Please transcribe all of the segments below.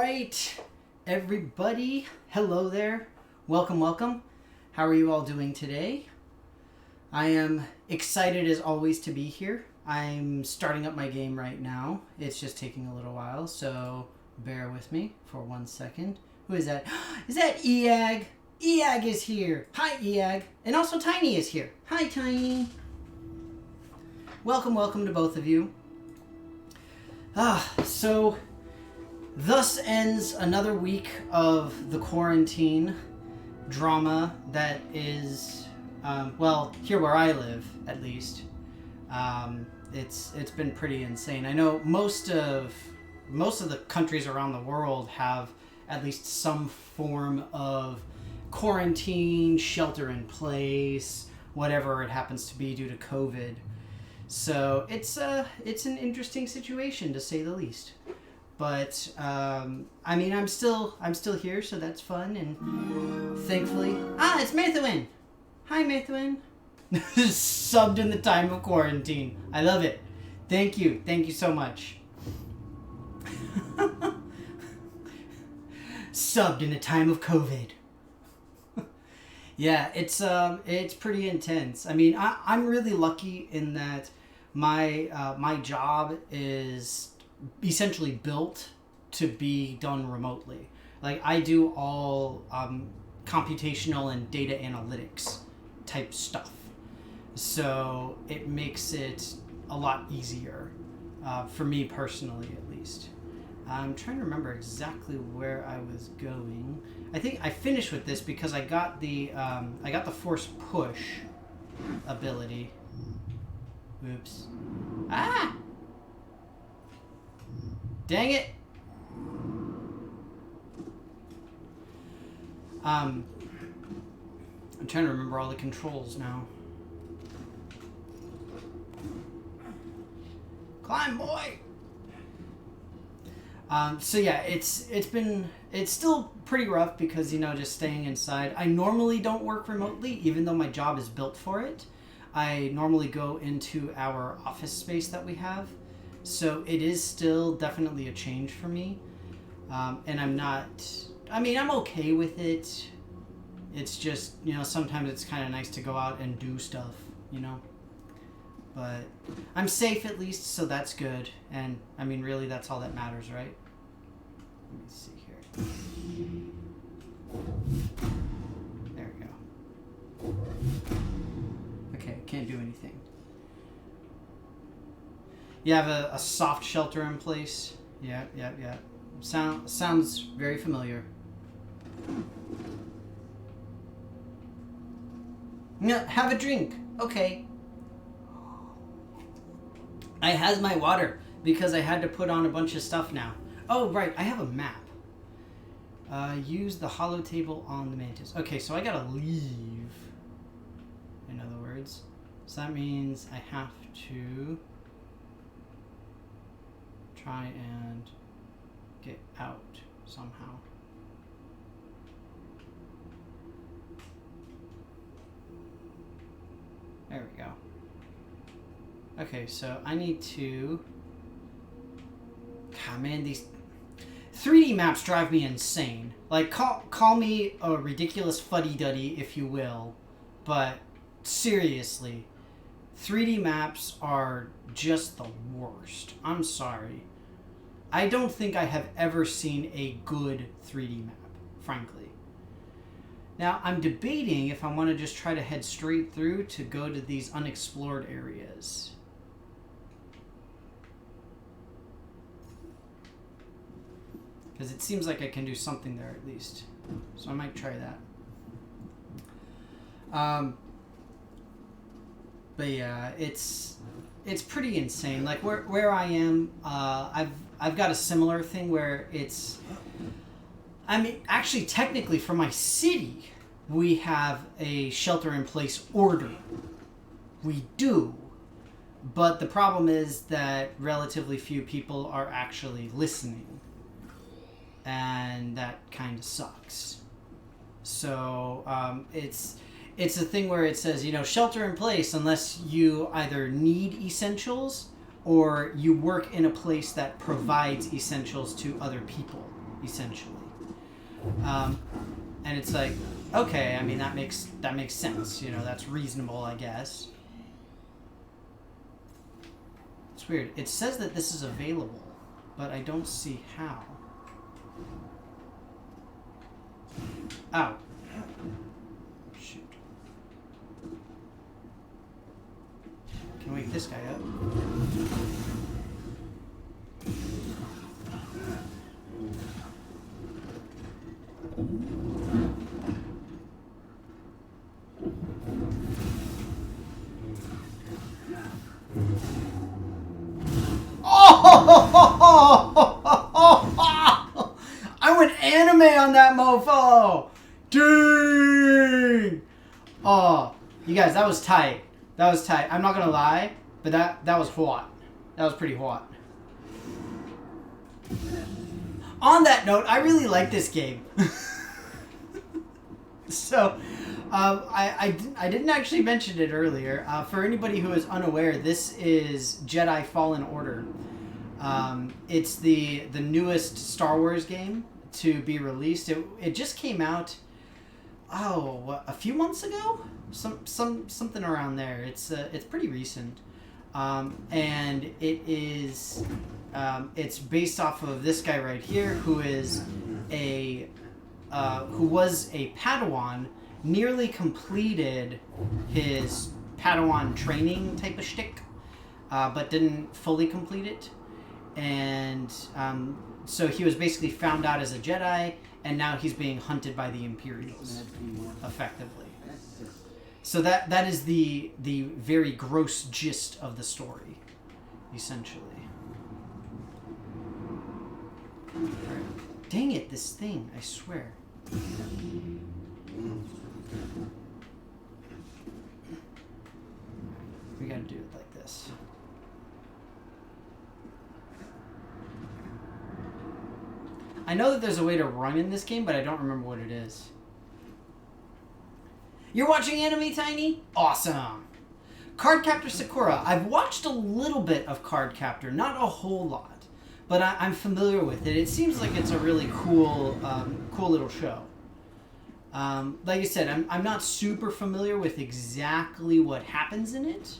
right, everybody. Hello there. Welcome, welcome. How are you all doing today? I am excited as always to be here. I'm starting up my game right now. It's just taking a little while, so bear with me for 1 second. Who is that? Is that Eag? Eag is here. Hi, Eag. And also Tiny is here. Hi, Tiny. Welcome to both of you. So thus ends another week of the quarantine drama that is, here where I live, at least. It's been pretty insane. I know most of the countries around the world have at least some form of quarantine, shelter in place, whatever it happens to be due to COVID. So it's an interesting situation, to say the least. But I'm still here, so that's fun, and thankfully, it's Methuen. Hi, Methuen. Subbed in the time of quarantine. I love it. Thank you so much. Subbed in a time of COVID. Yeah, it's pretty intense. I mean, I'm really lucky in that my job is essentially built to be done remotely. Like, I do all computational and data analytics type stuff, so it makes it a lot easier for me personally, at least. I'm trying to remember exactly where I was going. I think I finished with this because I got the force push ability. Oops. Dang it. I'm trying to remember all the controls now. Climb, boy. So yeah, it's still pretty rough because, just staying inside. I normally don't work remotely, even though my job is built for it. I normally go into our office space that we have. So it is still definitely a change for me. And I'm okay with it. It's just, sometimes it's kind of nice to go out and do stuff, But I'm safe at least, so that's good. And, really, that's all that matters, right? Let me see here. There we go. Okay, can't do anything. You have a soft shelter in place? Yeah. Sounds very familiar. No, have a drink. Okay. I has my water because I had to put on a bunch of stuff now. Oh, right. I have a map. Use the hollow table on the mantis. Okay, so I gotta leave. In other words. So that means I have to try and get out somehow. There we go. Okay, so I need to... God, man, these 3D maps drive me insane. Like, call me a ridiculous fuddy-duddy, if you will, but seriously, 3D maps are just the worst. I'm sorry. I don't think I have ever seen a good 3D map, frankly. Now, I'm debating if I want to just try to head straight through to go to these unexplored areas. Because it seems like I can do something there at least. So I might try that. But yeah, it's pretty insane. Like where I am, I've got a similar thing where it's... actually, technically, for my city, we have a shelter-in-place order. We do. But the problem is that relatively few people are actually listening. And that kind of sucks. So, it's a thing where it says, shelter in place unless you either need essentials or you work in a place that provides essentials to other people. essentially. And it's like, okay, I mean, that makes sense. You know, that's reasonable, I guess. It's weird. It says that this is available, but I don't see how. Ow. Shoot. Can we wake this guy up? Oh! I went anime on that mofo! Dang! Oh, you guys, that was tight. That was tight. I'm not gonna lie, but that was hot. That was pretty hot. On that note, I really like this game. So, I didn't actually mention it earlier. For anybody who is unaware, this is Jedi Fallen Order. It's the newest Star Wars game to be released. It just came out, a few months ago? Something around there. It's pretty recent. And it is it's based off of this guy right here, who is who was a Padawan, nearly completed his Padawan training type of shtick, but didn't fully complete it. And so he was basically found out as a Jedi, and now he's being hunted by the Imperials, effectively. So that is the very gross gist of the story, essentially. Right. Dang it, this thing, I swear. We gotta do it like this. I know that there's a way to run in this game, but I don't remember what it is. You're watching anime, Tiny? Awesome. Cardcaptor Sakura. I've watched a little bit of Cardcaptor, not a whole lot, but I'm familiar with it. It seems like it's a really cool, cool little show. Like I said, I'm not super familiar with exactly what happens in it,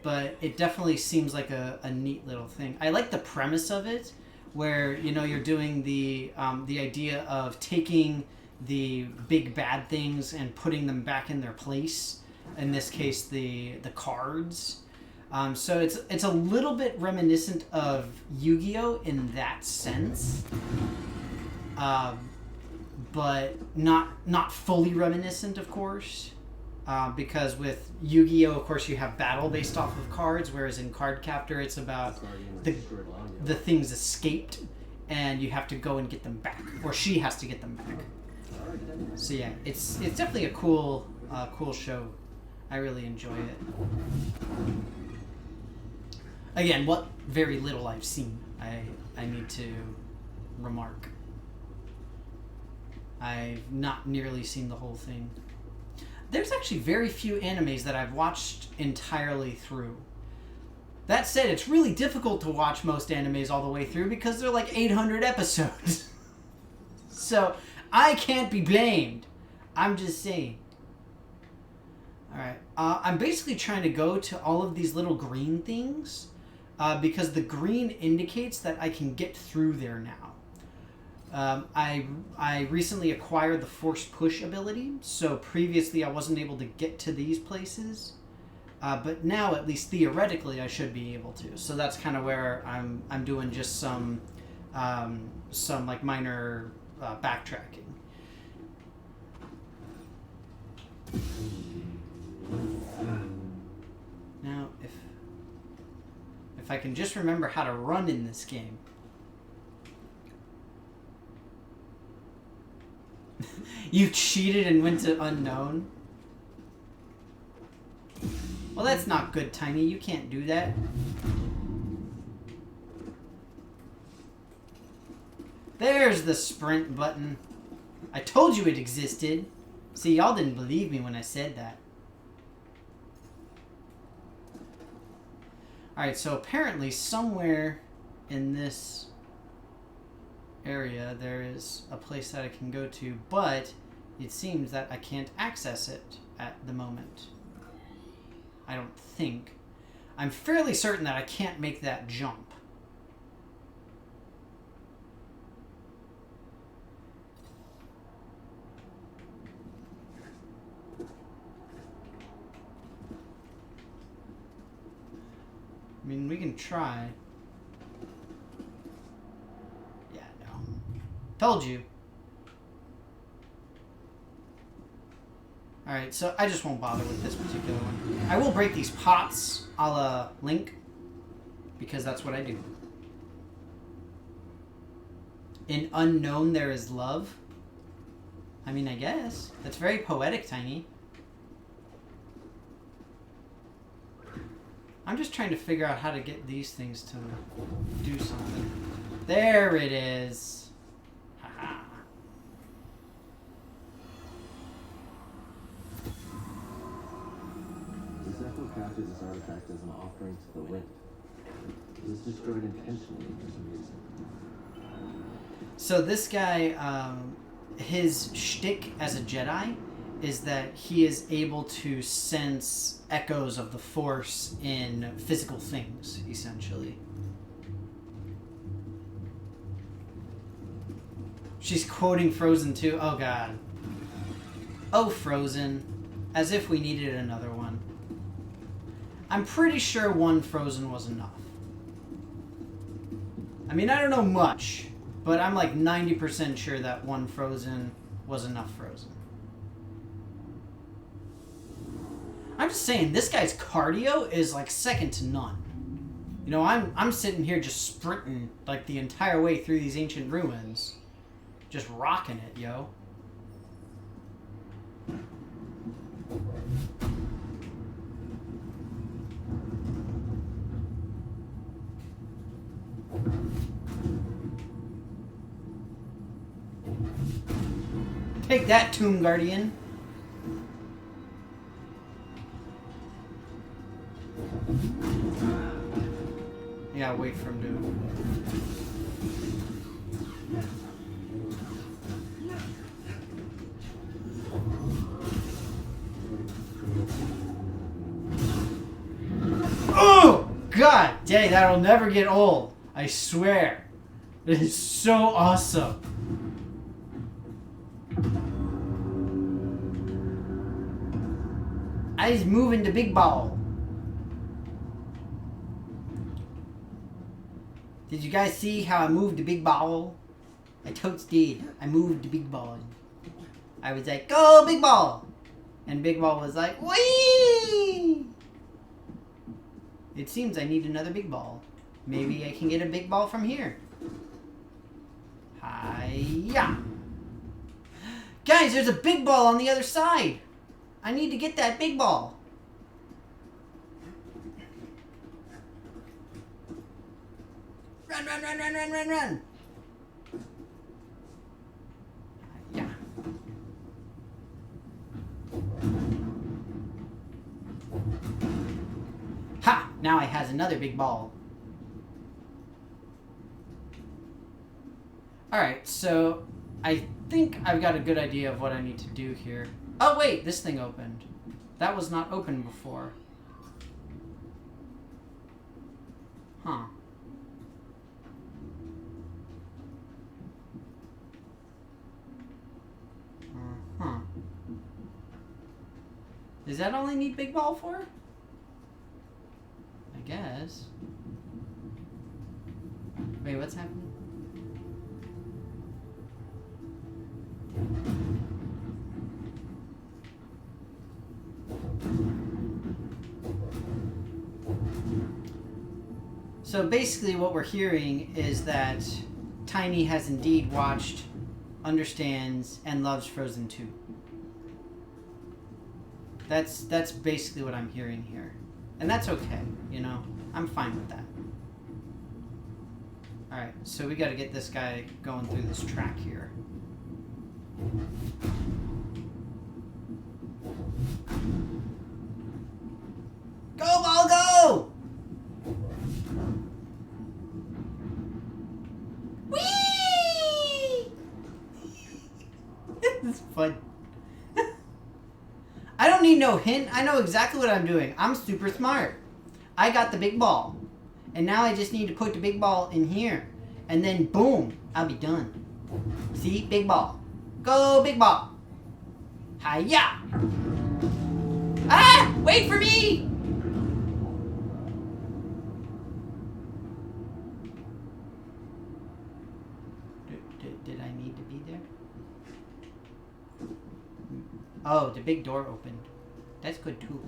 but it definitely seems like a neat little thing. I like the premise of it, where you're doing the idea of taking the big bad things and putting them back in their place. In this case, the cards. So it's a little bit reminiscent of Yu-Gi-Oh in that sense, but not fully reminiscent, of course, because with Yu-Gi-Oh, of course, you have battle based off of cards, whereas in Cardcaptor, it's about the things escaped, and you have to go and get them back, or she has to get them back. So yeah, it's definitely a cool show. I really enjoy it. Again, what very little I've seen, I need to remark. I've not nearly seen the whole thing. There's actually very few animes that I've watched entirely through. That said, it's really difficult to watch most animes all the way through because they're like 800 episodes. So, I can't be blamed. I'm just saying. Alright, I'm basically trying to go to all of these little green things because the green indicates that I can get through there now. I recently acquired the Force Push ability, so previously I wasn't able to get to these places. But now, at least theoretically, I should be able to. So that's kind of where I'm doing just some like minor backtracking. Now, if I can just remember how to run in this game. You cheated and went to unknown? Well, that's not good, Tiny. You can't do that. There's the sprint button. I told you it existed. See, y'all didn't believe me when I said that. Alright, so apparently somewhere in this area, there is a place that I can go to, but it seems that I can't access it at the moment. I don't think. I'm fairly certain that I can't make that jump. I mean, we can try. Yeah, no. Told you. Alright, so I just won't bother with this particular one. I will break these pots a la Link, because that's what I do. In unknown there is love. I mean, I guess. That's very poetic, Tiny. I'm just trying to figure out how to get these things to do something. There it is. Haha. This echo captures this artifact as an offering to the wind. It was destroyed intentionally for some reason. So this guy, his shtick as a Jedi is that he is able to sense echoes of the Force in physical things, essentially. She's quoting Frozen 2. Oh, God. Oh, Frozen. As if we needed another one. I'm pretty sure one Frozen was enough. I mean, I don't know much, but I'm like 90% sure that one Frozen was enough Frozen. I'm just saying, this guy's cardio is like second to none. You know, I'm sitting here just sprinting like the entire way through these ancient ruins. Just rocking it, yo. Take that, Tomb Guardian. You gotta wait for him to... Oh! God dang, that'll never get old. I swear. It is so awesome. I was moving the big ball. Did you guys see how I moved the big ball? I totes did. I moved the big ball. I was like, go big ball! And big ball was like, whee! It seems I need another big ball. Maybe I can get a big ball from here. Hi-ya! Guys, there's a big ball on the other side. I need to get that big ball. Run, run, run, run, run, run, run. Yeah. Ha! Now I has another big ball. Alright, so I think I've got a good idea of what I need to do here. Oh wait, this thing opened. That was not open before. Huh. Huh. Is that all I need big ball for? I guess. Wait, what's happening? So basically what we're hearing is that Tiny has indeed watched, understands, and loves Frozen 2. That's basically what I'm hearing here. And that's okay, you know? I'm fine with that. Alright, so we gotta get this guy going through this track here. Go, ball, go! Whee! fun. I don't need no hint. I know exactly what I'm doing. I'm super smart. I got the big ball. And now I just need to put the big ball in here. And then boom, I'll be done. See? Big ball. Go big ball. Hiya! Ah! Wait for me! Did I need to be there? Oh, the big door opened. That's good too.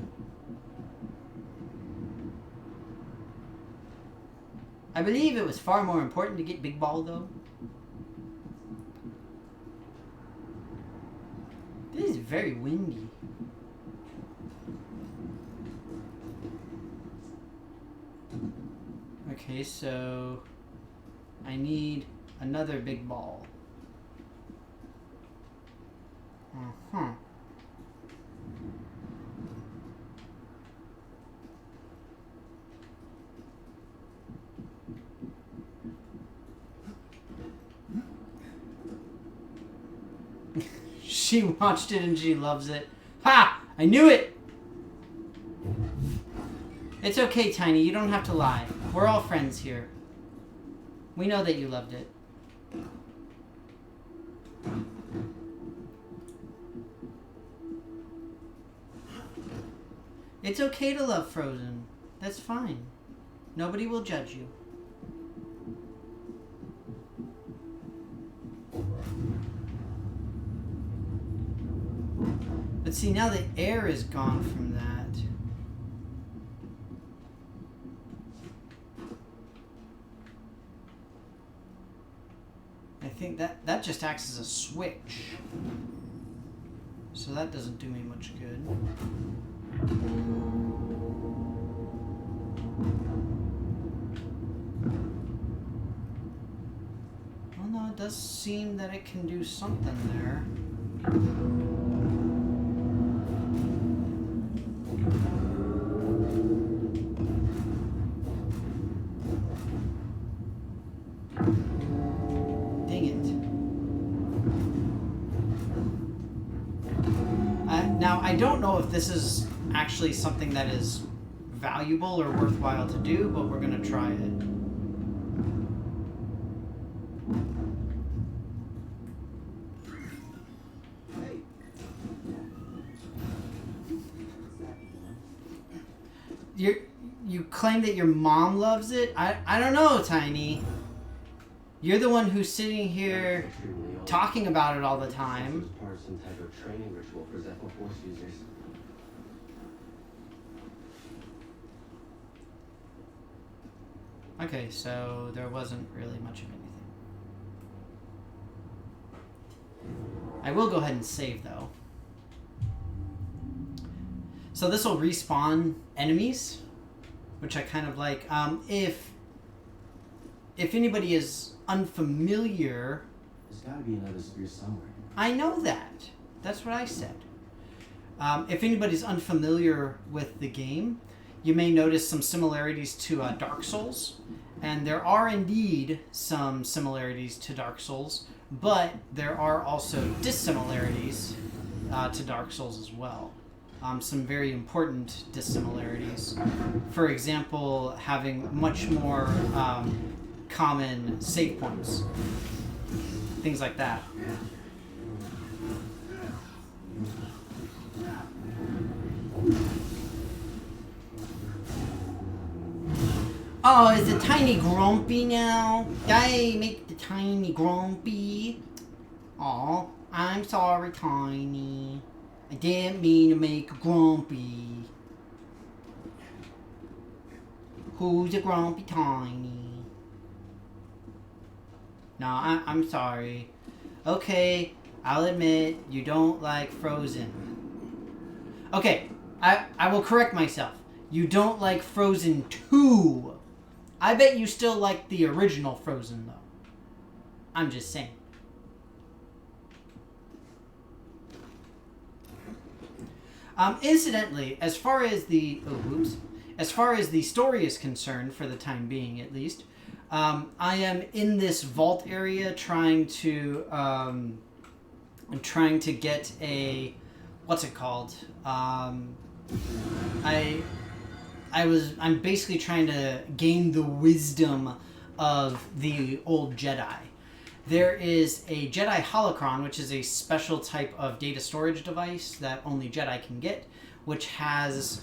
I believe it was far more important to get big ball though. This is very windy. Okay, so I need another big ball. Uh-huh. She watched it and she loves it. Ha! I knew it! It's okay, Tiny. You don't have to lie. We're all friends here. We know that you loved it. It's okay to love Frozen. That's fine. Nobody will judge you. But see, now the air is gone from that. I think that just acts as a switch. So that doesn't do me much good. Well, no, it does seem that it can do something there. Now, I don't know if this is actually something that is valuable or worthwhile to do, but we're going to try it. You claim that your mom loves it? I don't know, Tiny. You're the one who's sitting here talking about it all the time. Part of some type of training ritual for Zephyr Force users. Okay, so there wasn't really much of anything. I will go ahead and save, though. So this will respawn enemies, which I kind of like. If anybody is unfamiliar... There's gotta be another spear somewhere. I know that. That's what I said. If anybody's unfamiliar with the game, you may notice some similarities to Dark Souls. And there are indeed some similarities to Dark Souls, but there are also dissimilarities to Dark Souls as well. Some very important dissimilarities. For example, having much more common save points. Things like that. Oh, is the Tiny grumpy now? I make the Tiny grumpy. Aw, I'm sorry, Tiny. I didn't mean to make grumpy. Who's a grumpy Tiny? No, I'm sorry. Okay, I'll admit you don't like Frozen. Okay, I will correct myself. You don't like Frozen 2. I bet you still like the original Frozen, though. I'm just saying. Incidentally, as far as the story is concerned, for the time being at least, I am in this vault area trying to I'm trying to get a, what's it called? I'm basically trying to gain the wisdom of the old Jedi. There is a Jedi holocron, which is a special type of data storage device that only Jedi can get, which has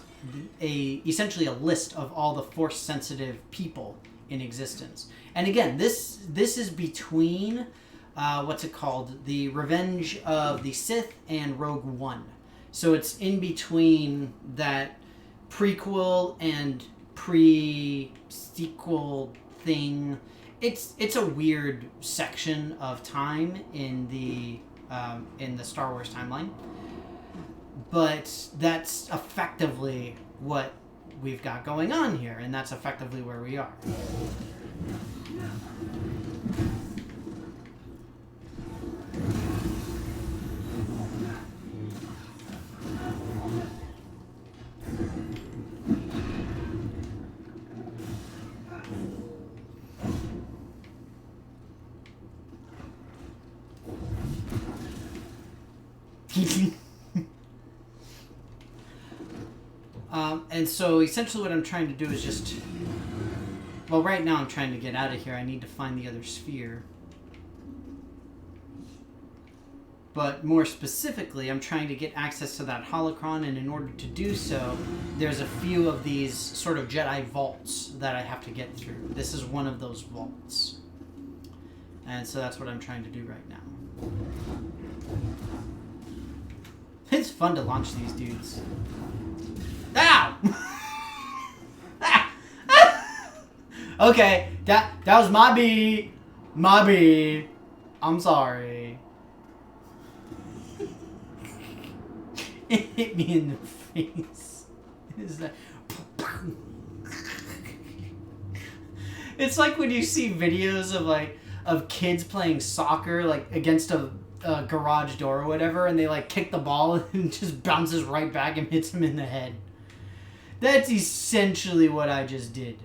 essentially a list of all the Force-sensitive people in existence. And again, this is between, the Revenge of the Sith and Rogue One. So it's in between that prequel and pre-sequel thing. It's a weird section of time in the Star Wars timeline, but that's effectively what we've got going on here, and that's effectively where we are. And so essentially what I'm trying to do is just... Well, right now I'm trying to get out of here. I need to find the other sphere. But more specifically, I'm trying to get access to that holocron, and in order to do so, there's a few of these sort of Jedi vaults that I have to get through. This is one of those vaults. And so that's what I'm trying to do right now. It's fun to launch these dudes. Ow! Okay, that was my beat. My beat. I'm sorry. It hit me in the face. It's like when you see videos of kids playing soccer against a garage door or whatever, and they kick the ball and it just bounces right back and hits them in the head. That's essentially what I just did.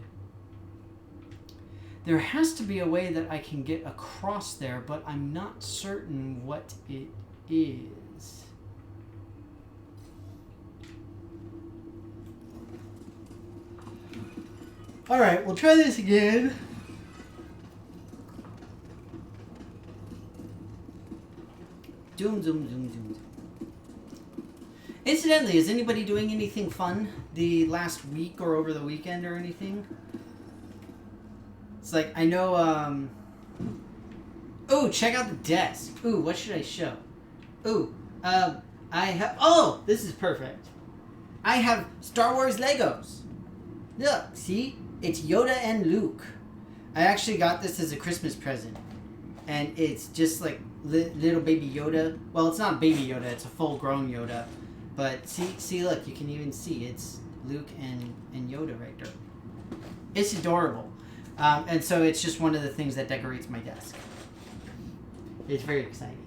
There has to be a way that I can get across there, but I'm not certain what it is. Alright, we'll try this again. Zoom, zoom, zoom, zoom. Incidentally, is anybody doing anything fun the last week or over the weekend or anything? It's I know, Ooh, check out the desk. Ooh, what should I show? Ooh, I have... Oh, this is perfect. I have Star Wars Legos. Look, see? It's Yoda and Luke. I actually got this as a Christmas present. And it's just little baby Yoda. Well, it's not baby Yoda, it's a full-grown Yoda. But see, look, you can even see it's Luke and Yoda right there. It's adorable. And so it's just one of the things that decorates my desk. It's very exciting.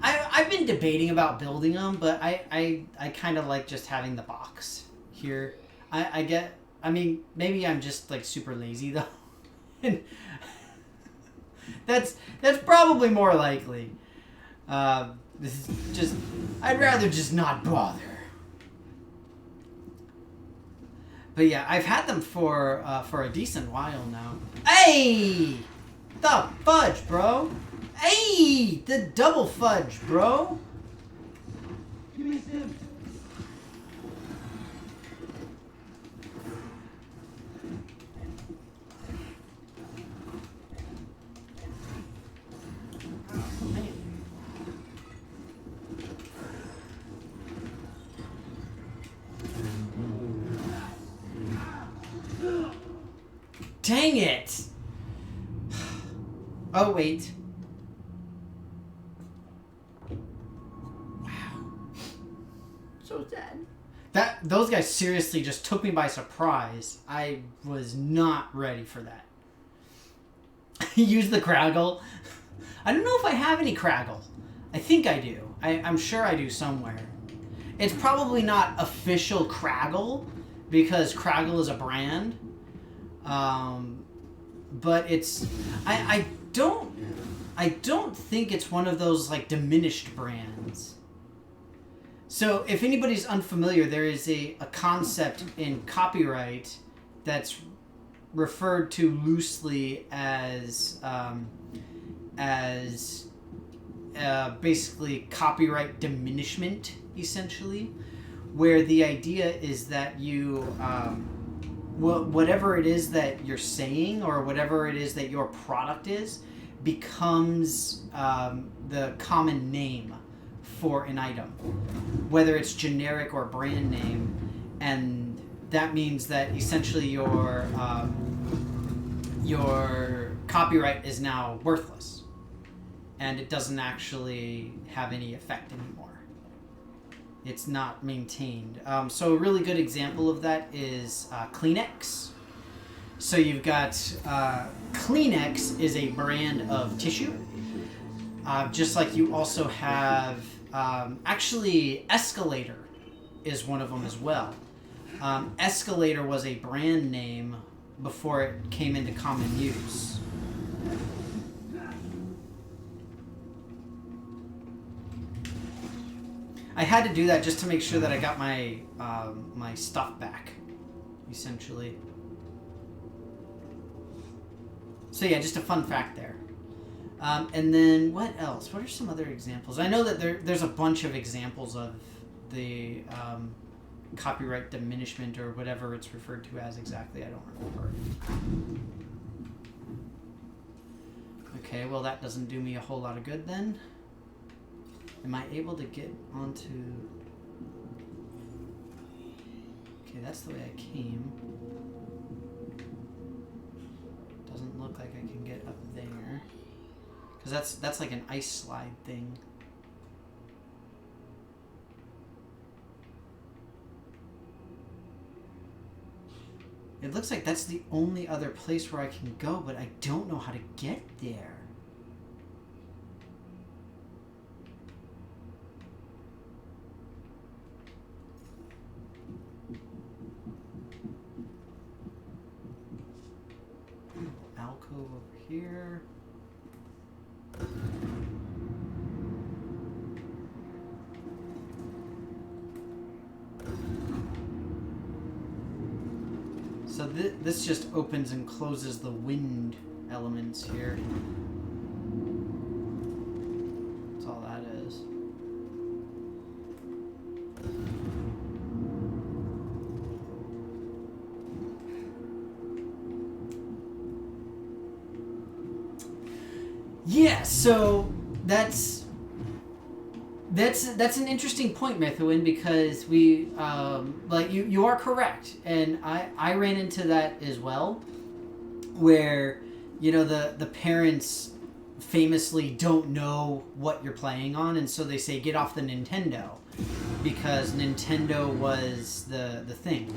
I've been debating about building them, but I kind of like just having the box here. I mean, maybe I'm just super lazy though. And that's probably more likely. This is just, I'd rather just not bother. But yeah, I've had them for a decent while now. Hey! The fudge, bro! Hey! The double fudge, bro! Give me some. Dang it! Oh, wait. Wow. So sad. Those guys seriously just took me by surprise. I was not ready for that. Use the Craggle. I don't know if I have any Craggle. I think I do. I'm sure I do somewhere. It's probably not official Craggle, because Craggle is a brand. But it's... I don't... I don't think it's one of those like diminished brands. So if anybody's unfamiliar, there is a concept in copyright that's referred to loosely as basically copyright diminishment, essentially, where the idea is that you whatever it is that you're saying or whatever it is that your product is becomes the common name for an item, whether it's generic or brand name, and that means that essentially your copyright is now worthless, and it doesn't actually have any effect anymore. It's not maintained. So a really good example of that is Kleenex. So you've got Kleenex is a brand of tissue, just like you also have actually Escalator is one of them as well. Escalator was a brand name before it came into common use. I had to do that just to make sure that I got my my stuff back, essentially. So yeah, just a fun fact there. And then what else? What are some other examples? I know that there's a bunch of examples of the copyright diminishment or whatever it's referred to as exactly. I don't remember. Okay, well that doesn't do me a whole lot of good then. Am I able to get onto... Okay, that's the way I came. Doesn't look like I can get up there. Because that's like an ice slide thing. It looks like that's the only other place where I can go, but I don't know how to get there. Alcove over here. So this just opens and closes the wind elements here. That's all that is. Yeah, so that's an interesting point, Methuen, because we like you are correct, and I ran into that as well, where the parents famously don't know what you're playing on, and so they say get off the Nintendo because Nintendo was the thing,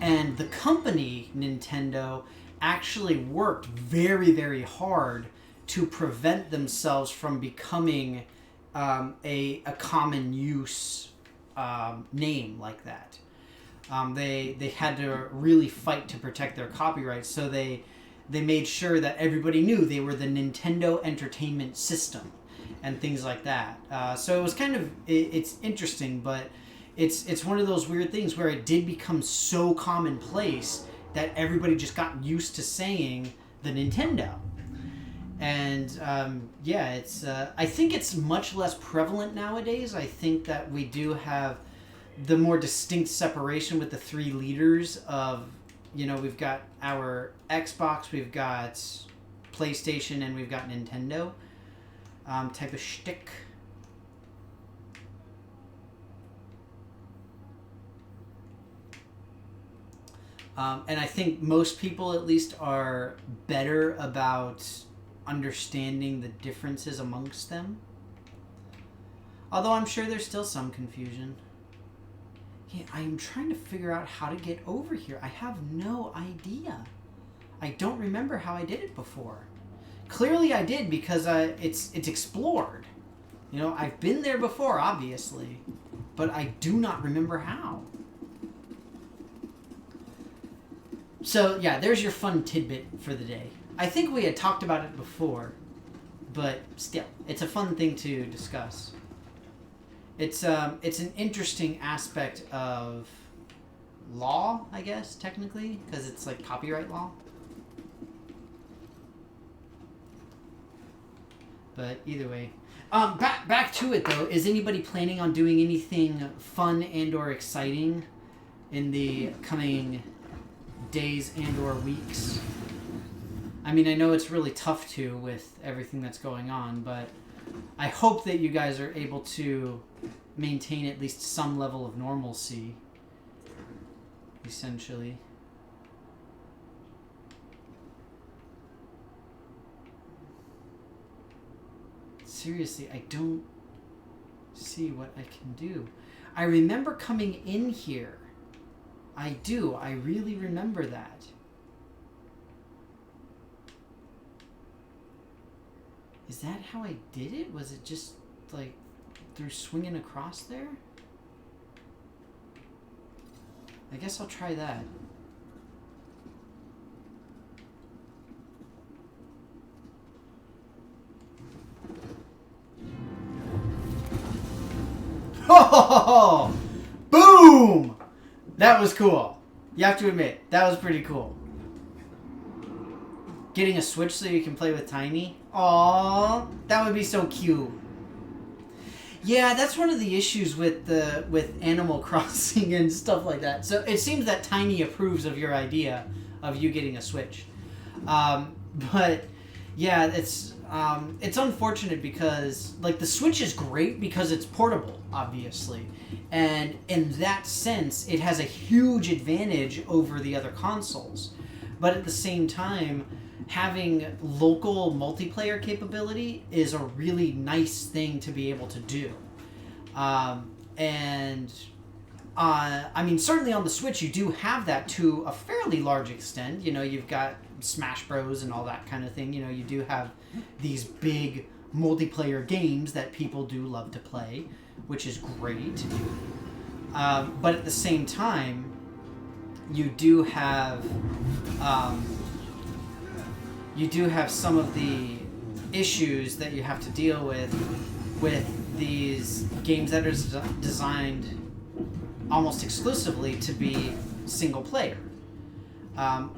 and the company Nintendo actually worked very, very hard to prevent themselves from becoming a common use name like that. They had to really fight to protect their copyright, so they made sure that everybody knew they were the Nintendo Entertainment System and things like that. So it was kind of it's interesting, but it's one of those weird things where it did become so commonplace that everybody just got used to saying the Nintendo. And yeah, it's I think it's much less prevalent nowadays. I think that we do have the more distinct separation with the three leaders of, we've got our Xbox, we've got PlayStation, and we've got Nintendo type of shtick. And I think most people, at least, are better about understanding the differences amongst them. Although I'm sure there's still some confusion. Yeah, I am trying to figure out how to get over here. I have no idea. I don't remember how I did it before. Clearly I did, because it's explored. I've been there before, obviously, but I do not remember how. So yeah, there's your fun tidbit for the day. I think we had talked about it before, but still, it's a fun thing to discuss. It's an interesting aspect of law, I guess, technically, because it's like copyright law. But either way, back to it though. Is anybody planning on doing anything fun and or exciting in the coming days and or weeks? I mean, I know it's really tough to with everything that's going on, but I hope that you guys are able to maintain at least some level of normalcy, essentially. Seriously, I don't see what I can do. I remember coming in here. I do. I really remember that. Is that how I did it? Was it just like through swinging across there? I guess I'll try that. Oh, boom! That was cool. You have to admit, that was pretty cool. Getting a Switch so you can play with Tiny? Aww, that would be so cute. Yeah, that's one of the issues with Animal Crossing and stuff like that. So it seems that Tiny approves of your idea of you getting a Switch. But yeah, it's unfortunate because like the Switch is great because it's portable, obviously. And in that sense, it has a huge advantage over the other consoles. But at the same time, having local multiplayer capability is a really nice thing to be able to do. I mean, certainly on the Switch, you do have that to a fairly large extent. You know, you've got Smash Bros. And all that kind of thing. You know, you do have these big multiplayer games that people do love to play, which is great. But at the same time, you do have some of the issues that you have to deal with these games that are designed almost exclusively to be single player.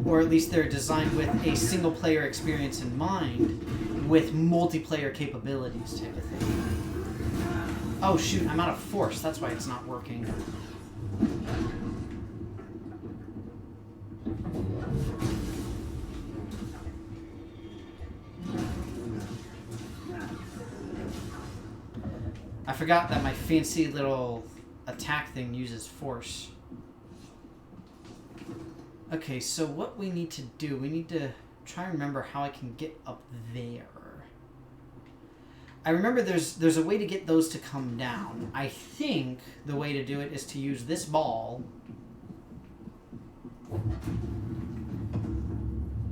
Or at least they're designed with a single player experience in mind with multiplayer capabilities type of thing. Oh shoot, I'm out of force. That's why it's not working. I forgot that my fancy little attack thing uses force. Okay, so what we need to do, we need to try and remember how I can get up there. I remember there's a way to get those to come down. I think the way to do it is to use this ball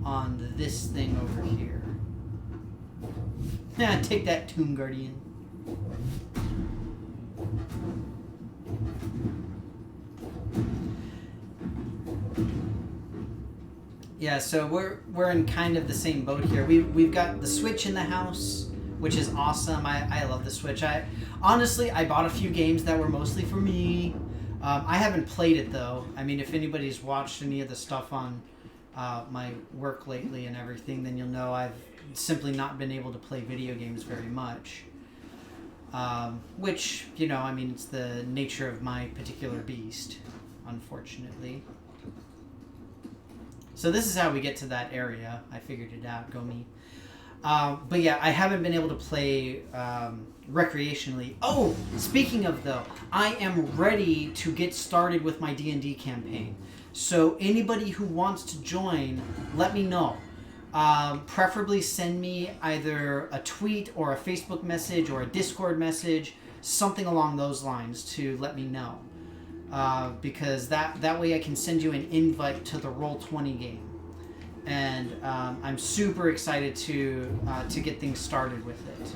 on this thing over here. Yeah, take that, Tomb Guardian. Yeah, so we're in kind of the same boat here. We've got the Switch in the house, which is awesome. I love the Switch. Honestly, I bought a few games that were mostly for me. I haven't played it though. I mean, if anybody's watched any of the stuff on my work lately and everything, then you'll know I've simply not been able to play video games very much. Which, you know, I mean, it's the nature of my particular beast, unfortunately. So this is how we get to that area. I figured it out. Go me. But yeah, I haven't been able to play recreationally. Oh, speaking of though, I am ready to get started with my D&D campaign. So anybody who wants to join, let me know. Preferably send me either a tweet or a Facebook message or a Discord message, something along those lines to let me know. Because that way I can send you an invite to the Roll20 game. And I'm super excited to get things started with it.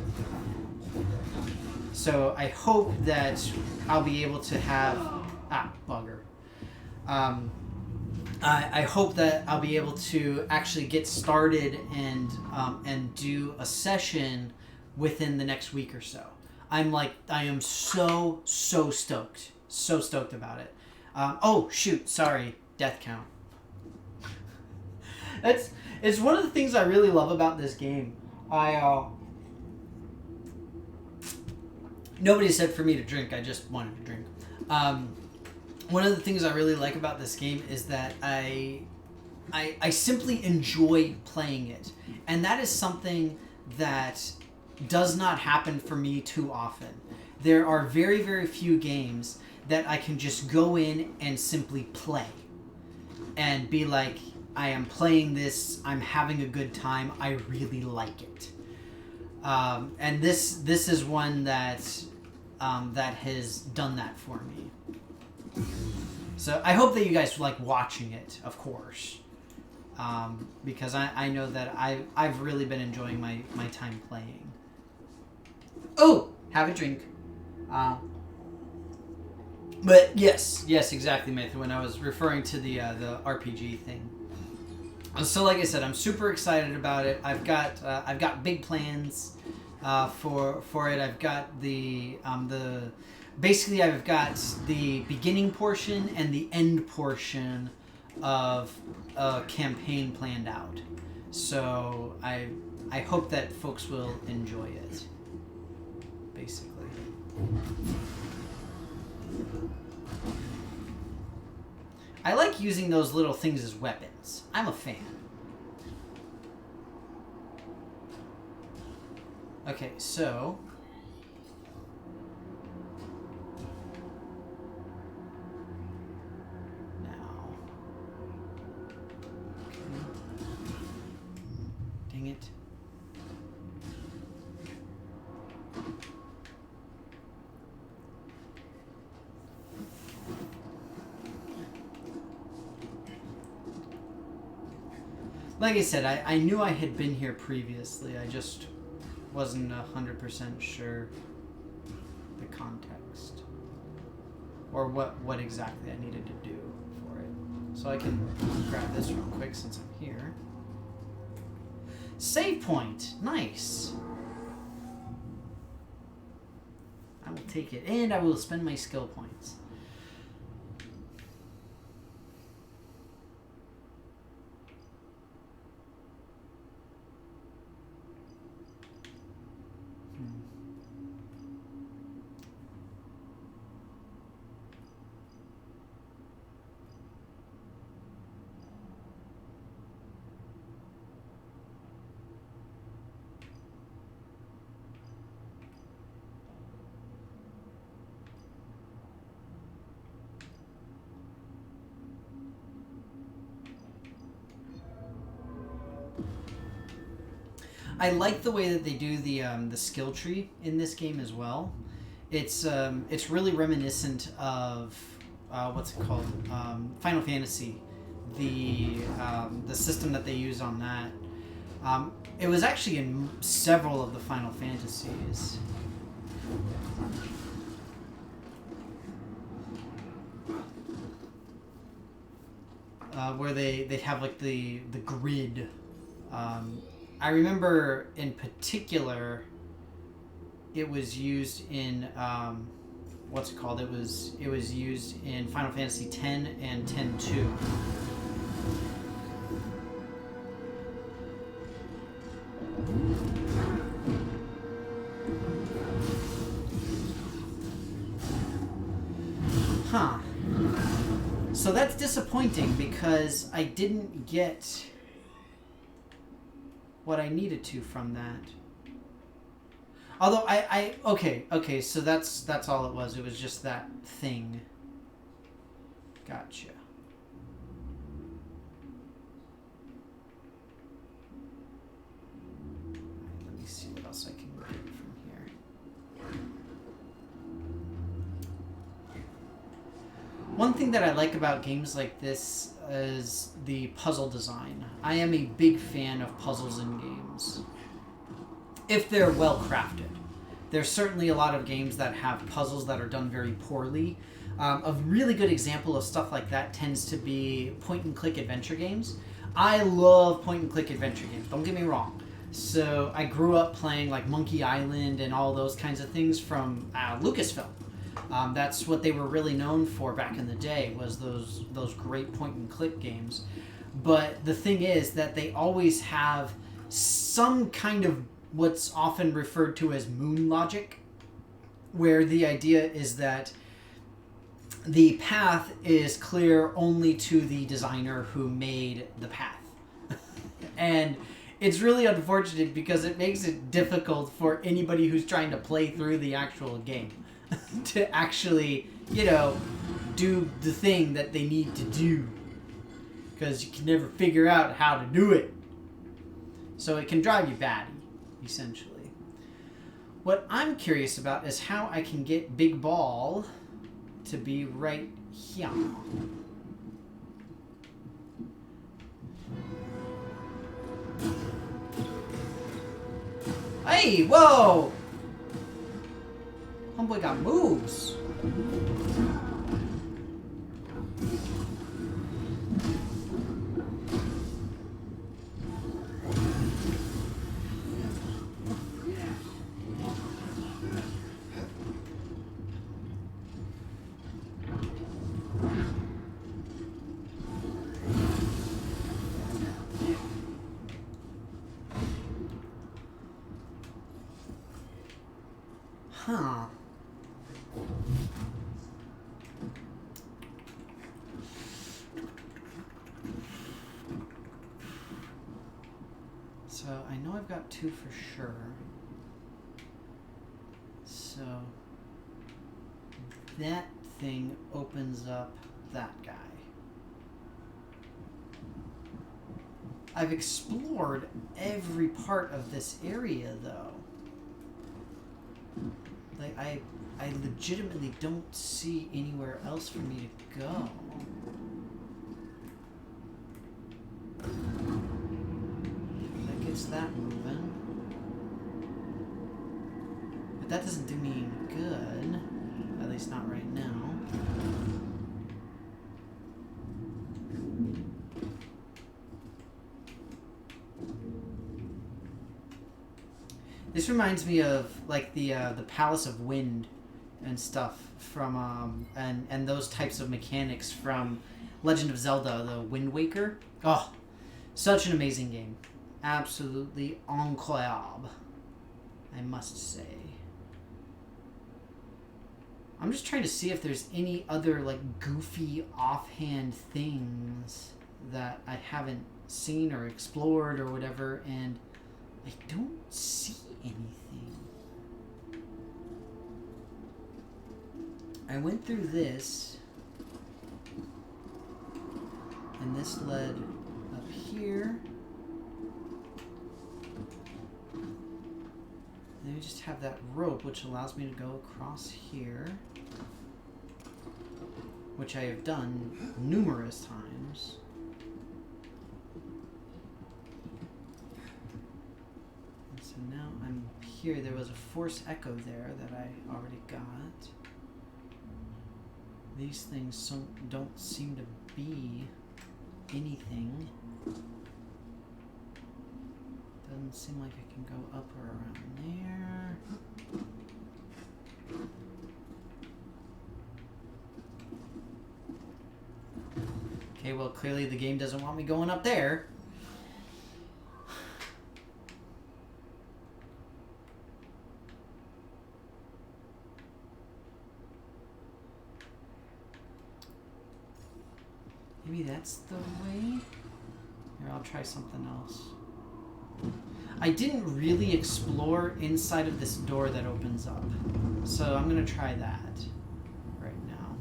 So I hope that I'll be able to have... bugger. I hope that I'll be able to actually get started and do a session within the next week or so. I am so stoked about it. Oh shoot, sorry, death count. It's one of the things I really love about this game. Nobody said for me to drink. I just wanted to drink. One of the things I really like about this game is that I simply enjoy playing it, and that is something that does not happen for me too often. There are very, very few games that I can just go in and simply play and be like, I am playing this, I'm having a good time, I really like it. And this is one that has done that for me. So I hope that you guys like watching it, of course, because I know that I've really been enjoying my time playing. Oh, have a drink. But yes, exactly, Nathan. When I was referring to the RPG thing. So, like I said, I'm super excited about it. I've got big plans for it. I've got basically I've got the beginning portion and the end portion of a campaign planned out. So I hope that folks will enjoy it. Basically. I like using those little things as weapons. I'm a fan. Okay, so... now... okay. Dang it. Like I said, I knew I had been here previously. I just wasn't 100% sure the context or what exactly I needed to do for it. So I can grab this real quick since I'm here. Save point. Nice. I will take it, and I will spend my skill points. I like the way that they do the skill tree in this game as well. It's really reminiscent of what's it called, Final Fantasy, the system that they use on that. It was actually in several of the Final Fantasies. Where they'd have like the grid. I remember in particular, it was used in what's it called? It was used in Final Fantasy X and X-2. Huh. So that's disappointing because I didn't get what I needed to from that. Although okay, so that's all it was. It was just that thing. Gotcha. Let me see what else I can get from here. One thing that I like about games like this is the puzzle design. I am a big fan of puzzles in games if they're well crafted. There's certainly a lot of games that have puzzles that are done very poorly. A really good example of stuff like that tends to be point-and-click adventure games. I love point-and-click adventure games, don't get me wrong. So I grew up playing like Monkey Island and all those kinds of things from Lucasfilm. That's what they were really known for back in the day, was those great point-and-click games. But the thing is that they always have some kind of what's often referred to as moon logic, where the idea is that the path is clear only to the designer who made the path. And it's really unfortunate because it makes it difficult for anybody who's trying to play through the actual game to actually, do the thing that they need to do. Because you can never figure out how to do it. So it can drive you batty, essentially. What I'm curious about is how I can get Big Ball to be right here. Hey, whoa! Homeboy got moves. Huh. So I know I've got 2 for sure. So that thing opens up that guy. I've explored every part of this area though. Like, I legitimately don't see anywhere else for me to go. That gets that moving. But that doesn't do me any good. At least not right now. This reminds me of like the Palace of Wind and stuff from and those types of mechanics from Legend of Zelda: The Wind Waker. Oh, such an amazing game, absolutely incroyable, I must say. I'm just trying to see if there's any other like goofy offhand things that I haven't seen or explored or whatever, and I don't see anything. I went through this, and this led up here. Then we just have that rope, which allows me to go across here, which I have done numerous times. So now I'm here. There was a force echo there that I already got. These things don't seem to be anything. Doesn't seem like I can go up or around there. Okay, well clearly the game doesn't want me going up there. Maybe that's the way? Here, I'll try something else. I didn't really explore inside of this door that opens up. So I'm going to try that right now.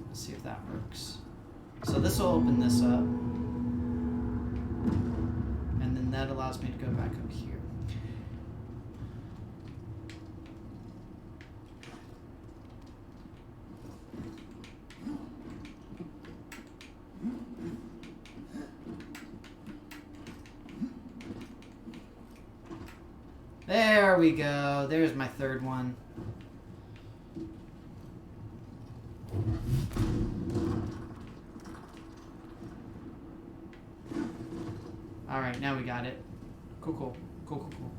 Let's see if that works. So this will open this up. And then that allows me to go back up here. There we go. There's my third one. Alright, now we got it. Cool, cool. Cool, cool, cool.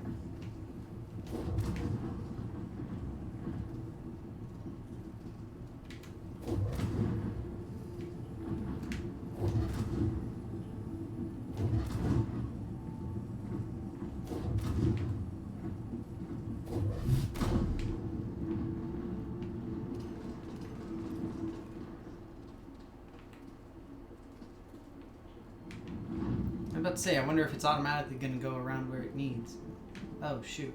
I'm about to say, I wonder if it's automatically going to go around where it needs. Oh, shoot.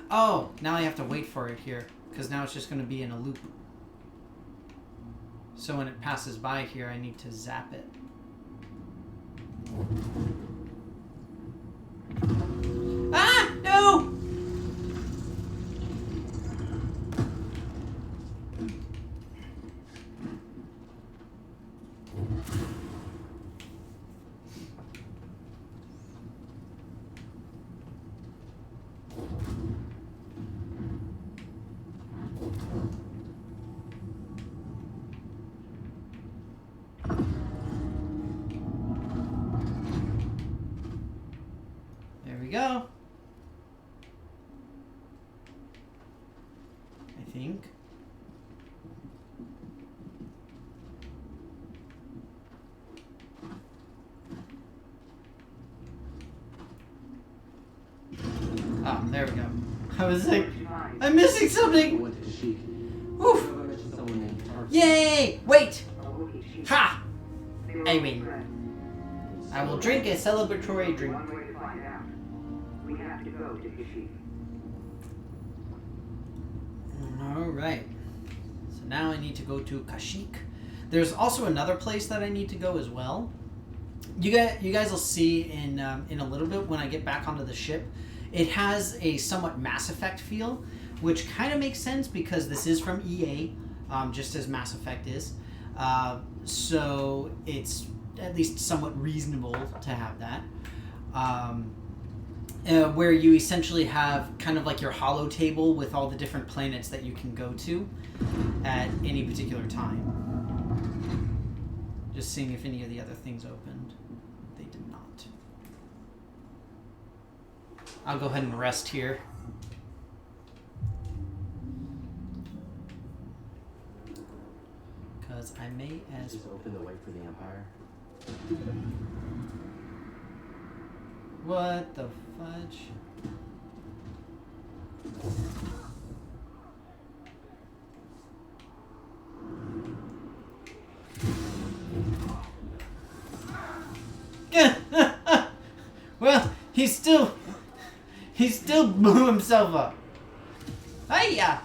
Oh, now I have to wait for it here, because now it's just going to be in a loop. So when it passes by here, I need to zap it. Ah! No! There we go. I think. Oh, there we go. I was like, I'm missing something! Woof! Yay! Wait! Ha! I win. I will drink a celebratory drink. We have to go to Kashyyyk. Alright. So now I need to go to Kashyyyk. There's also another place that I need to go as well. You guys will see in a little bit when I get back onto the ship. It has a somewhat Mass Effect feel, which kind of makes sense because this is from EA, just as Mass Effect is. So it's at least somewhat reasonable to have that. Where you essentially have kind of like your holo table with all the different planets that you can go to at any particular time. Just seeing if any of the other things opened. They did not. I'll go ahead and rest here. Because I may as Just open the way for the Empire. What the fudge? Well, he still blew himself up. Hiya!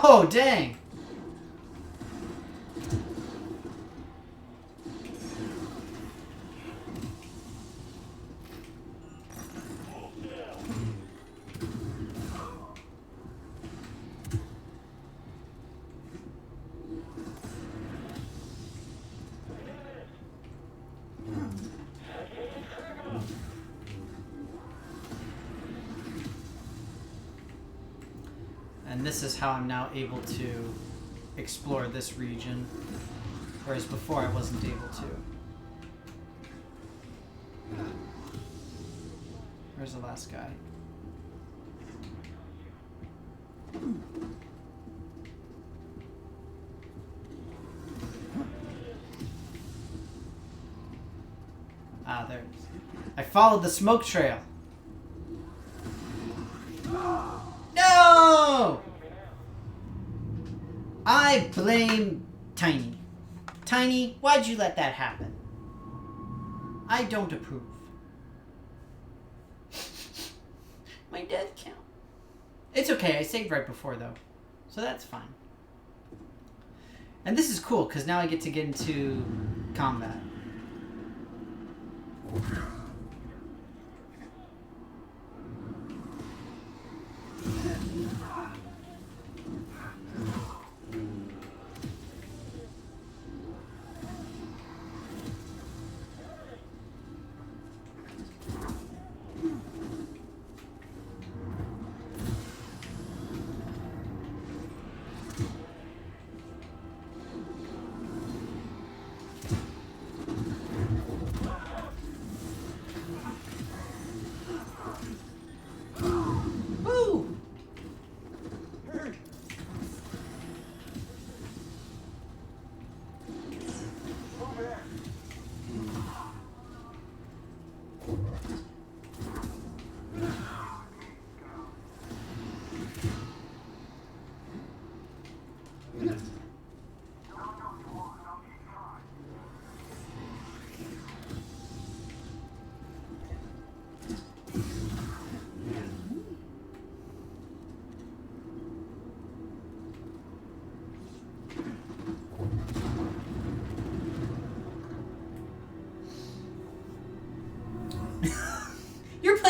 Oh, dang! And this is how I'm now able to explore this region, whereas before I wasn't able to. Where's the last guy? Ah, there it is. I followed the smoke trail. No! I blame Tiny. Tiny, why'd you let that happen? I don't approve. My death count. It's okay, I saved right before though. So that's fine. And this is cool, because now I get to get into combat.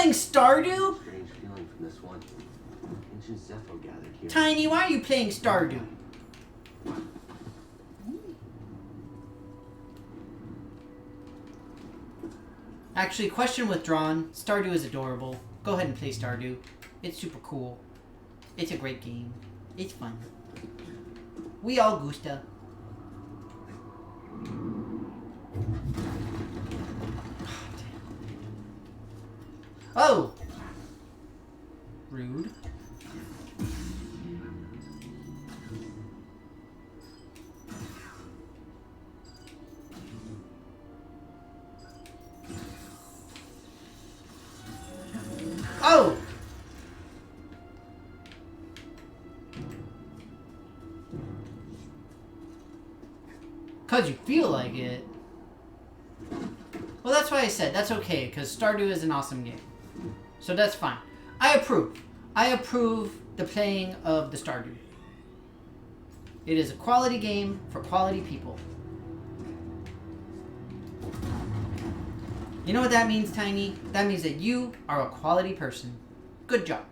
playing Stardew? Strange feeling from this one. Ancient Zepho gathered here. Tiny, why are you playing Stardew? Actually, question withdrawn. Stardew is adorable. Go ahead and play Stardew. It's super cool. It's a great game. It's fun. We all gusta. Oh! Rude. Oh! Cause you feel like it. Well, that's why I said that's okay, because Stardew is an awesome game. So that's fine. I approve. I approve the playing of the Stardew. It is a quality game for quality people. You know what that means, Tiny? That means that you are a quality person. Good job.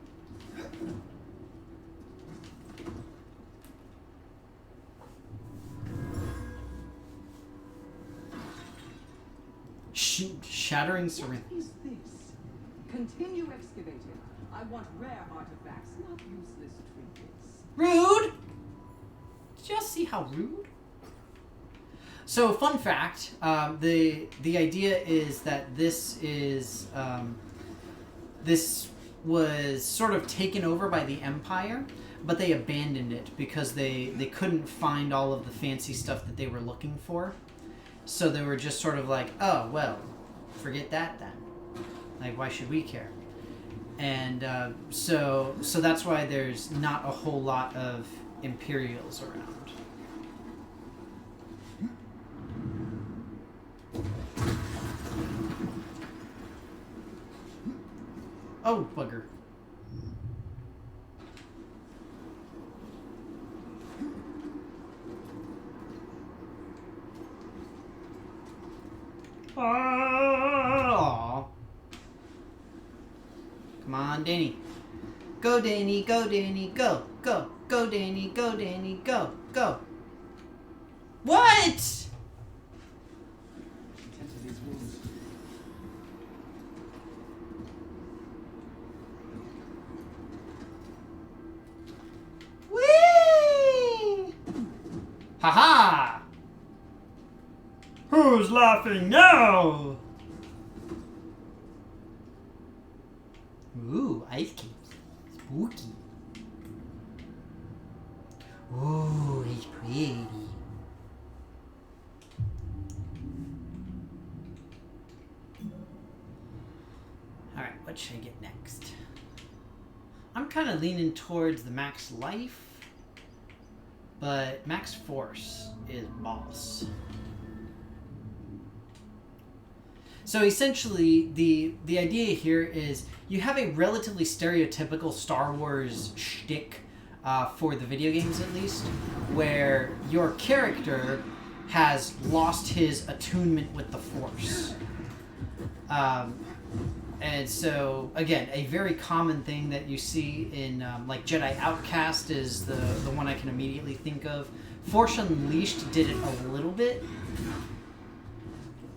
Shattering syringe. What is this? Continue excavating. I want rare artifacts, not useless trinkets. Rude! Did y'all see how rude? So, fun fact, the idea is that this was sort of taken over by the Empire, but they abandoned it because they couldn't find all of the fancy stuff that they were looking for. So they were just sort of like, oh, well, forget that then. Like, why should we care? And so that's why there's not a whole lot of Imperials around. Oh, bugger. Aww. Come on, Danny. Go, Danny, go, Danny, go, go, go, Danny, go, Danny, go, go. What? Tend to these wounds. Whee! Ha-ha! Who's laughing now? Ooh, ice cubes. Spooky. Ooh, it's pretty. Alright, what should I get next? I'm kind of leaning towards the max life, but max force is boss. So essentially, the idea here is you have a relatively stereotypical Star Wars shtick for the video games, at least, where your character has lost his attunement with the Force. And so, again, a very common thing that you see in, like, Jedi Outcast is the one I can immediately think of. Force Unleashed did it a little bit.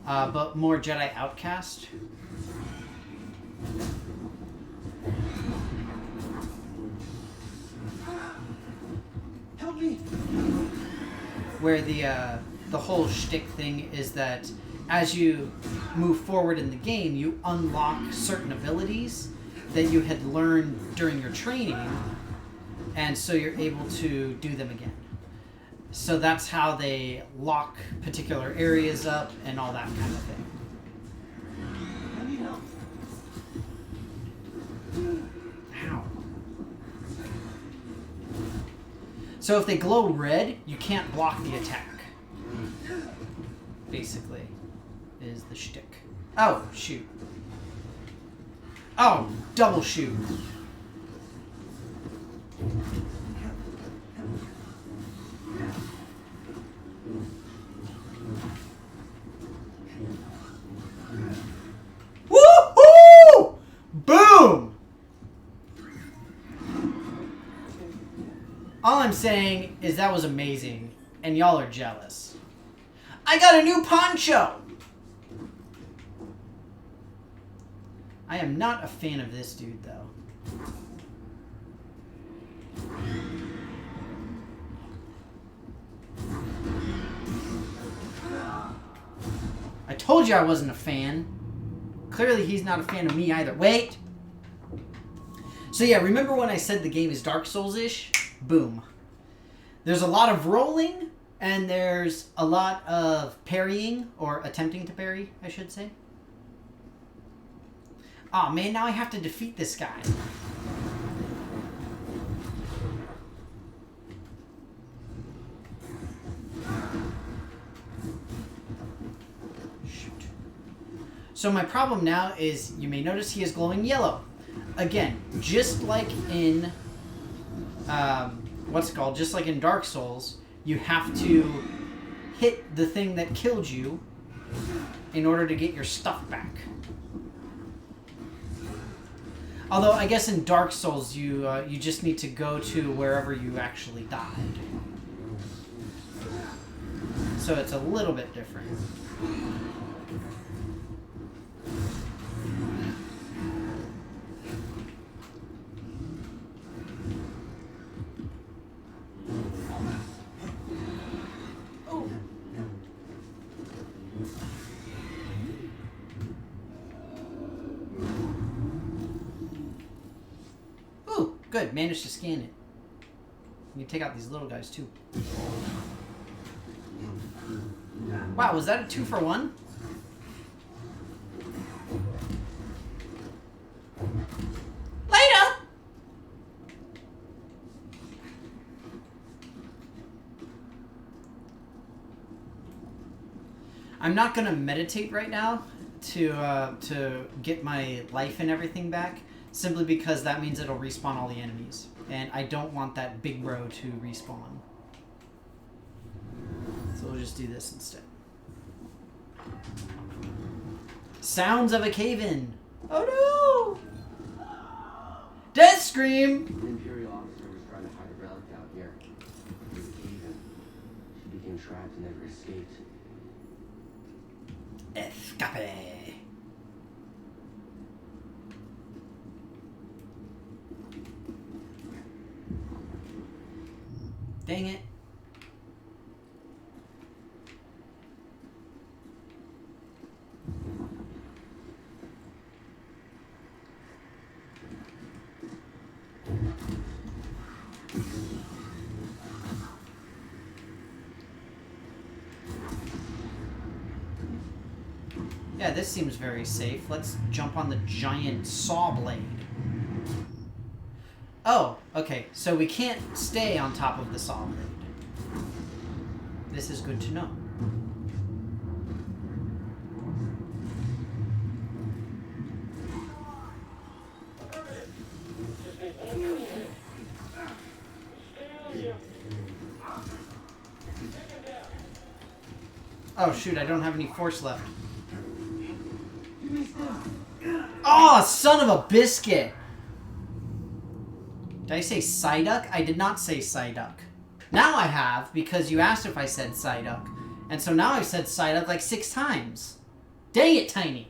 But more Jedi Outcast. Help me! Where the whole shtick thing is that as you move forward in the game, you unlock certain abilities that you had learned during your training, and so you're able to do them again. So that's how they lock particular areas up and all that kind of thing. I need help. Ow. So if they glow red, you can't block the attack. Basically, is the shtick. Oh, shoot. Oh, double shoot. Woohoo! Boom! All I'm saying is that was amazing, and y'all are jealous. I got a new poncho! I am not a fan of this dude, though. I told you I wasn't a fan. Clearly he's not a fan of me either. Wait! So yeah, remember when I said the game is Dark Souls-ish? Boom. There's a lot of rolling, and there's a lot of parrying, or attempting to parry, I should say. Aw, man, now I have to defeat this guy. Shoot. So my problem now is, you may notice he is glowing yellow. Again, just like in, what's it called? Just like in Dark Souls, you have to hit the thing that killed you in order to get your stuff back. Although, I guess in Dark Souls, you just need to go to wherever you actually died. So it's a little bit different. Good, managed to scan it. You can take out these little guys too. Wow, was that a 2-for-1? Later! I'm not gonna meditate right now to get my life and everything back. Simply because that means it'll respawn all the enemies. And I don't want that big bro to respawn. So we'll just do this instead. Sounds of a cave-in! Oh no! Death scream! The Imperial officer was trying to hide a relic out here. It was a cave-in. She became trapped and never escaped. Escape! Dang it. Yeah, this seems very safe. Let's jump on the giant saw blade. Oh, okay. So we can't stay on top of the saw blade. This is good to know. Oh shoot, I don't have any force left. Oh, son of a biscuit! Did I say Psyduck? I did not say Psyduck. Now I have, because you asked if I said Psyduck. And so now I've said Psyduck like 6 times. Dang it, Tiny.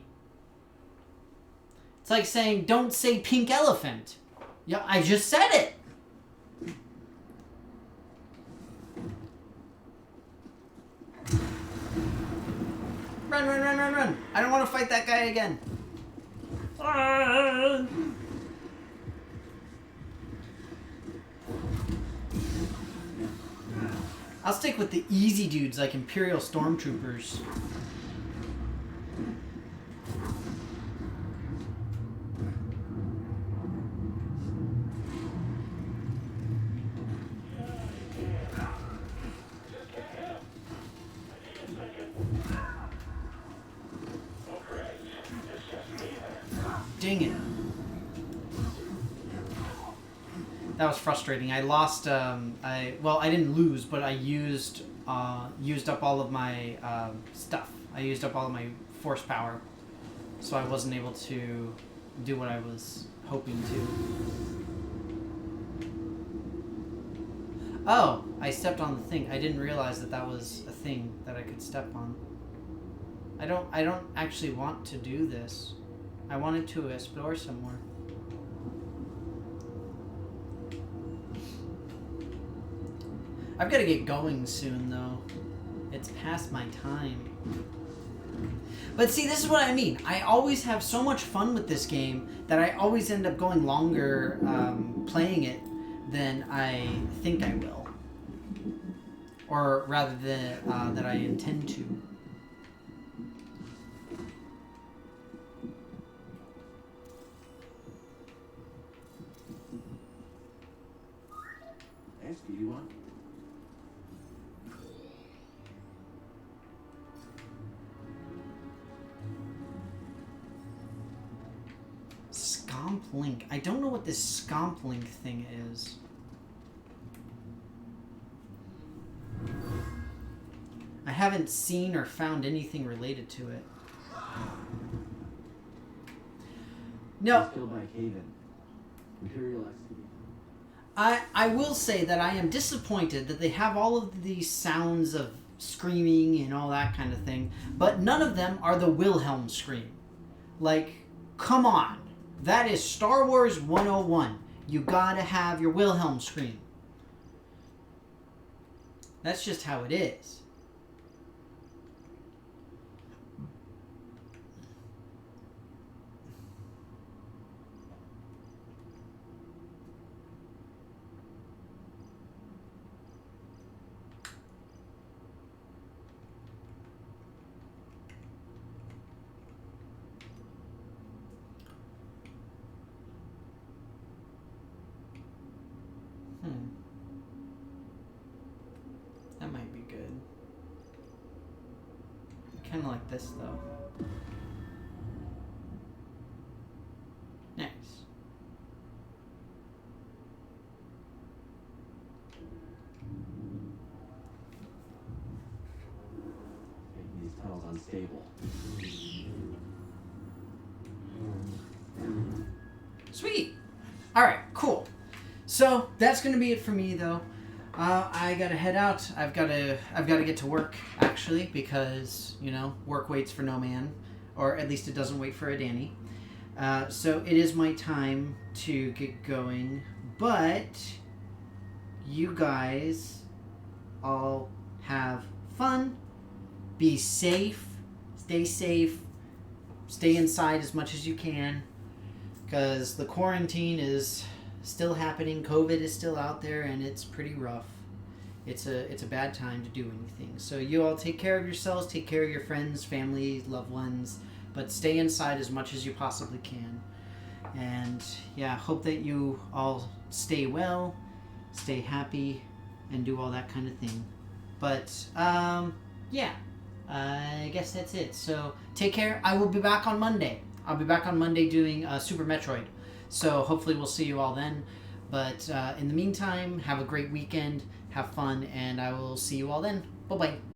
It's like saying, don't say pink elephant. Yeah, I just said it. Run, run, run, run, run. I don't want to fight that guy again. I'll stick with the easy dudes like Imperial Stormtroopers. Dang it. That was frustrating. I lost, I didn't lose, but I used up all of my stuff. I used up all of my force power, so I wasn't able to do what I was hoping to. Oh, I stepped on the thing. I didn't realize that that was a thing that I could step on. I don't actually want to do this. I wanted to explore somewhere. I've got to get going soon, though. It's past my time. But see, this is what I mean. I always have so much fun with this game that I always end up going longer playing it than I think I will. Or rather than that I intend to. Ask you, you want? Scomp Link. I don't know what this Scomp Link thing is. I haven't seen or found anything related to it. He No. was killed by a cave-in. Imperial excavator. I will say that I am disappointed that they have all of these sounds of screaming and all that kind of thing, but none of them are the Wilhelm scream. Like, come on. That is Star Wars 101. You gotta have your Wilhelm scream. That's just how it is. That might be good. Kind of like this, though. Nice. Making these tunnels unstable. Sweet. All right, cool. So that's gonna be it for me, though. I gotta head out. I've gotta get to work, actually, because work waits for no man, or at least it doesn't wait for a Danny. So it is my time to get going. But you guys all have fun. Be safe. Stay safe. Stay inside as much as you can, because the quarantine is still happening. COVID is still out there, and it's pretty rough. It's a bad time to do anything. So you all take care of yourselves, take care of your friends, family, loved ones, but stay inside as much as you possibly can. And yeah, hope that you all stay well, stay happy, and do all that kind of thing. But yeah, I guess that's it. So take care. I will be back on Monday. I'll be back on Monday doing Super Metroid. So hopefully we'll see you all then. But in the meantime, have a great weekend, have fun, and I will see you all then. Bye-bye.